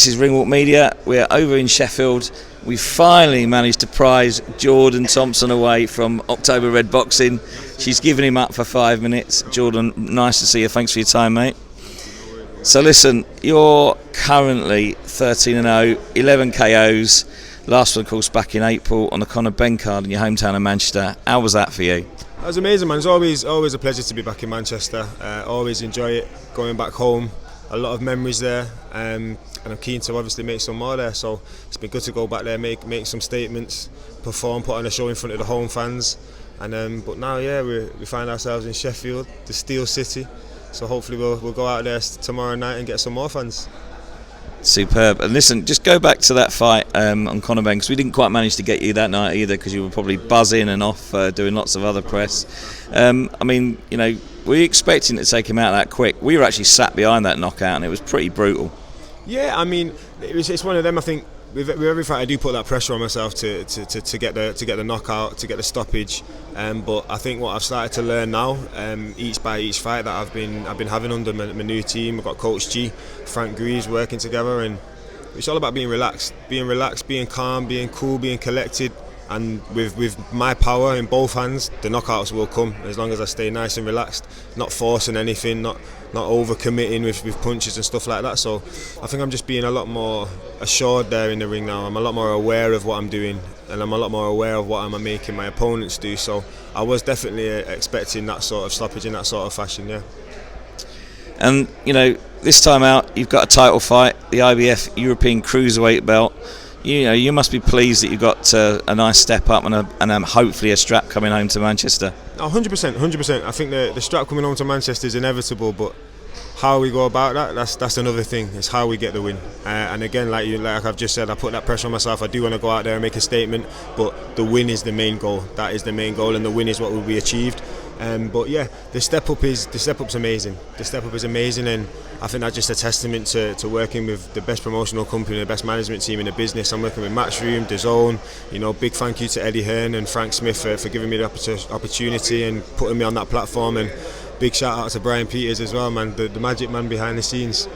This is Ringwalk Media. We're over in Sheffield. We finally managed to prize Jordan Thompson away from October Red Boxing. She's given him up for 5 minutes. Jordan, nice to see you. Thanks for your time, mate. So listen, you're currently 13-0, 11 KOs. Last one, of course, back in April on the Conor Benn card in your hometown of Manchester. How was that for you? That was amazing, man. It's always a pleasure to be back in Manchester. Always enjoy it, going back home. A lot of memories there, and I'm keen to obviously make some more there. So it's been good to go back there, make some statements, perform, put on a show in front of the home fans. And but now, yeah, we find ourselves in Sheffield, the Steel City. So hopefully we'll go out there tomorrow night and get some more fans. Superb. And listen, just go back to that fight on Conor Benn, because we didn't quite manage to get you that night either, because you were probably buzzing and off doing lots of other press. I mean, you know, were you expecting to take him out that quick? We were actually sat behind that knockout and it was pretty brutal. Yeah, I mean, it's one of them. I think with every fight I do put that pressure on myself to get the knockout, to get the stoppage. But I think what I've started to learn now, each fight that I've been having under my new team. I've got Coach G, Frank Greaves working together, and it's all about being relaxed, being calm, being cool, being collected. And with my power in both hands, the knockouts will come as long as I stay nice and relaxed, not forcing anything, not over-committing with punches and stuff like that. So I think I'm just being a lot more assured there in the ring now. I'm a lot more aware of what I'm doing, and I'm a lot more aware of what I'm making my opponents do. So I was definitely expecting that sort of stoppage in that sort of fashion, yeah. And, you know, this time out, you've got a title fight, the IBF European cruiserweight belt. You know, you must be pleased that you got a nice step up and hopefully a strap coming home to Manchester. 100%. I think the strap coming home to Manchester is inevitable, but how we go about that's another thing. It's how we get the win. And again, like I've just said, I put that pressure on myself. I do want to go out there and make a statement, but the win is the main goal. That is the main goal, and the win is what will be achieved. But yeah, the step up's amazing. The step up is amazing, and I think that's just a testament to working with the best promotional company, the best management team in the business. I'm working with Matchroom, DAZN. You know, big thank you to Eddie Hearn and Frank Smith for giving me the opportunity and putting me on that platform. And big shout out to Brian Peters as well, man, the magic man behind the scenes.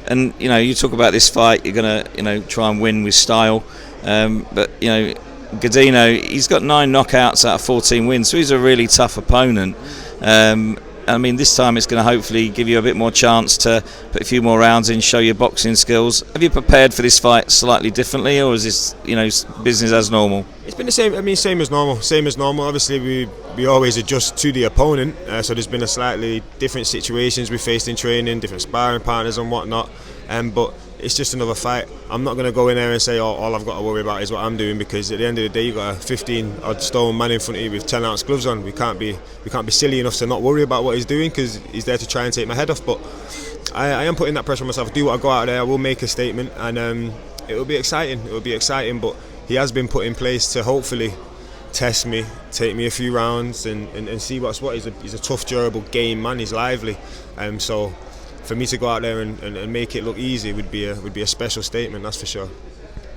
And you know, you talk about this fight, you're gonna try and win with style, but you know, Godino, he's got 9 knockouts out of 14 wins, so he's a really tough opponent. I mean, this time it's going to hopefully give you a bit more chance to put a few more rounds in, show your boxing skills. Have you prepared for this fight slightly differently, or is this, you know, business as normal? It's been the same. I mean, same as normal. Obviously, we always adjust to the opponent, so there's been a slightly different situations we faced in training, different sparring partners and whatnot. But it's just another fight. I'm not going to go in there and say, all I've got to worry about is what I'm doing, because at the end of the day, you've got a 15-odd stone man in front of you with 10-ounce gloves on. We can't be silly enough to not worry about what he's doing, because he's there to try and take my head off. But I am putting that pressure on myself. I do what I go out there, I will make a statement, and it will be exciting. But he has been put in place to hopefully test me, take me a few rounds, and see what's what. He's a tough, durable game man. He's lively, so for me to go out there and make it look easy would be a special statement, that's for sure.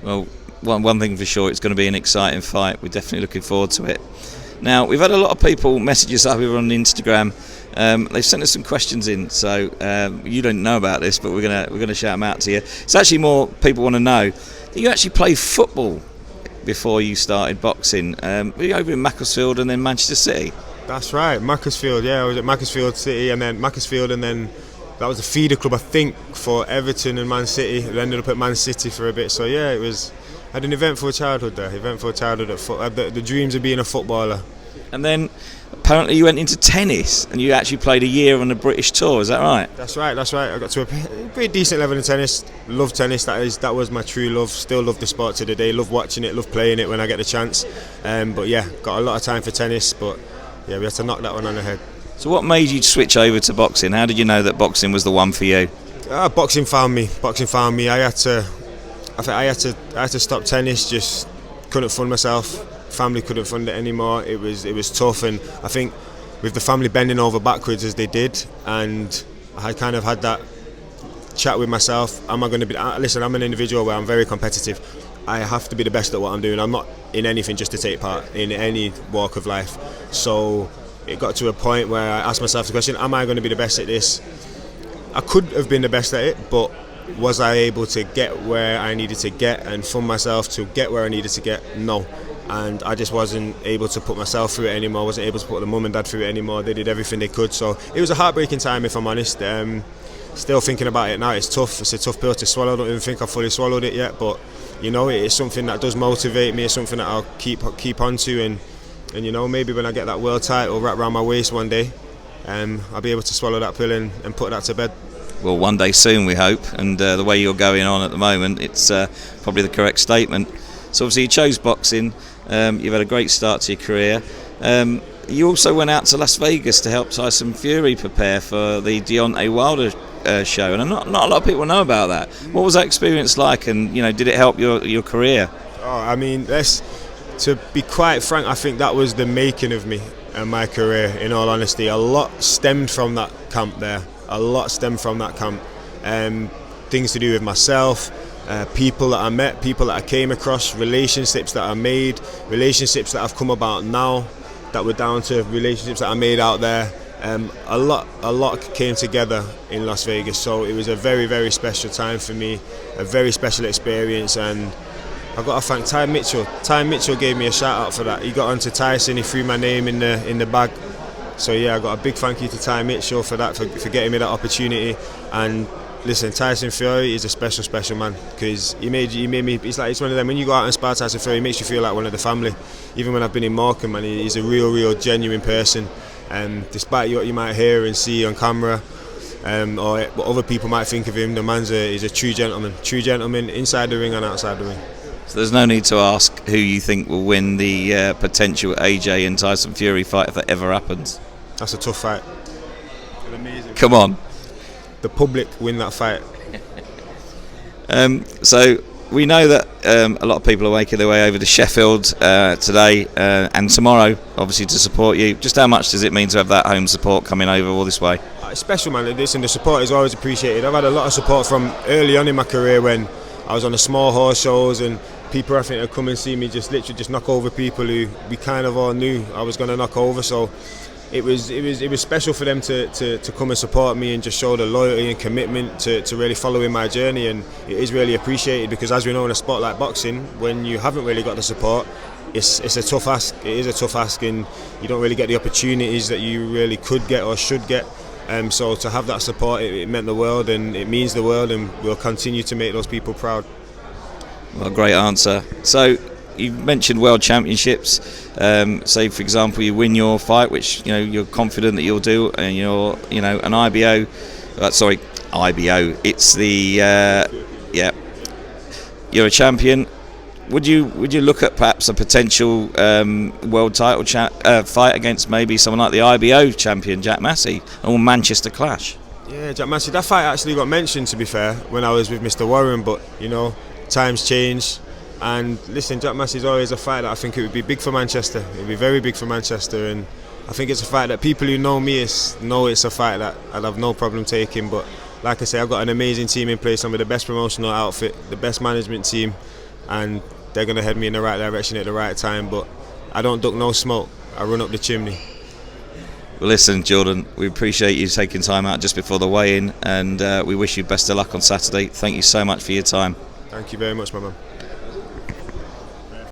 Well, one thing for sure, it's going to be an exciting fight. We're definitely looking forward to it. Now, we've had a lot of people message us up here on Instagram. They've sent us some questions in, so you don't know about this, but we're gonna shout them out to you. It's actually more people want to know, do you actually play football before you started boxing? Were you over in Macclesfield and then Manchester City? That's right, Macclesfield. Yeah, I was at Macclesfield City and then Macclesfield, and then that was a feeder club, I think, for Everton and Man City. We ended up at Man City for a bit. So yeah, I had an eventful childhood there. The dreams of being a footballer. And then apparently you went into tennis, and you actually played a year on the British tour. Is that right? That's right. I got to a pretty decent level in tennis. Love tennis. That was my true love. Still love the sport to the day. Love watching it. Love playing it when I get the chance. But yeah, got a lot of time for tennis. But yeah, we had to knock that one on the head. So what made you switch over to boxing? How did you know that boxing was the one for you? Boxing found me. I had to stop tennis. Just couldn't fund myself. Family couldn't fund it anymore. It was tough, and I think with the family bending over backwards as they did, and I kind of had that chat with myself. Am I going to be? Listen, I'm an individual where I'm very competitive. I have to be the best at what I'm doing. I'm not in anything just to take part in any walk of life. So it got to a point where I asked myself the question, am I going to be the best at this? I could have been the best at it, but Was I able to get where I needed to get and fund myself to get where I needed to get? No. And I just wasn't able to put myself through it anymore. I wasn't able to put the mum and dad through it anymore. They did everything they could. So it was a heartbreaking time, if I'm honest. Still thinking about it now, it's tough. It's a tough pill to swallow. I don't even think I've fully swallowed it yet. But, you know, it's something that does motivate me. It's something that I'll keep on to. And you know, maybe when I get that world title wrapped around my waist one day, I'll be able to swallow that pill and put that to bed. Well, one day soon, we hope. And the way you're going on at the moment, it's probably the correct statement. So obviously you chose boxing. You've had a great start to your career. You also went out to Las Vegas to help Tyson Fury prepare for the Deontay Wilder show, and not a lot of people know about that. What was that experience like, and, you know, did it help your career? Oh, I mean, to be quite frank, I think that was the making of me and my career, in all honesty. A lot stemmed from that camp there. Things to do with myself, people that I met, people that I came across, relationships that I made, relationships that have come about now that were down to relationships that I made out there. A lot came together in Las Vegas, so it was a very, very special time for me, a very special experience, and I've got to thank Ty Mitchell. Ty Mitchell gave me a shout out for that. He got onto Tyson, he threw my name in the bag. So yeah, I got a big thank you to Ty Mitchell for that, for getting me that opportunity. And listen, Tyson Fury is a special man, because he made me. It's one of them, when you go out and spar Tyson Fury, he makes you feel like one of the family. Even when I've been in Morecambe, man, he's a real genuine person. Despite what you might hear and see on camera, or what other people might think of him, the man's is a true gentleman inside the ring and outside the ring. So there's no need to ask who you think will win the potential AJ and Tyson Fury fight if that ever happens. That's a tough fight. Amazing. Come on. The public win that fight. So we know that a lot of people are making their way over to Sheffield today and tomorrow, obviously, to support you. Just how much does it mean to have that home support coming over all this way? It's special, man. Listen, the support is always appreciated. I've had a lot of support from early on in my career when I was on the small horse shows, and people, I think, would come and see me just knock over people who we kind of all knew I was going to knock over. So it was special for them to come and support me and just show the loyalty and commitment to really following my journey, and it is really appreciated, because as we know, in a sport like boxing, when you haven't really got the support, it's a tough ask. It is a tough ask, and you don't really get the opportunities that you really could get or should get. So to have that support, it meant the world, and it means the world, and we'll continue to make those people proud. Well, great answer. So you mentioned World Championships. Say, for example, you win your fight, which, you know, you're confident that you'll do, and you're, you know, an IBO. IBO. It's the You're a champion. Would you look at perhaps a potential world title fight against maybe someone like the IBO champion Jack Massey, or Manchester clash? Yeah, Jack Massey. That fight actually got mentioned, to be fair, when I was with Mr. Warren, but, you know, times change. And listen, Jack Massey is always a fight that I think it would be big for Manchester. It would be very big for Manchester, and I think it's a fight that people who know me know it's a fight that I'd have no problem taking. But like I say, I've got an amazing team in place. I'm with the best promotional outfit, the best management team, and they're going to head me in the right direction at the right time. But I don't duck no smoke. I run up the chimney. Well, listen, Jordan, we appreciate you taking time out just before the weigh-in, and we wish you best of luck on Saturday. Thank you so much for your time. Thank you very much, my man.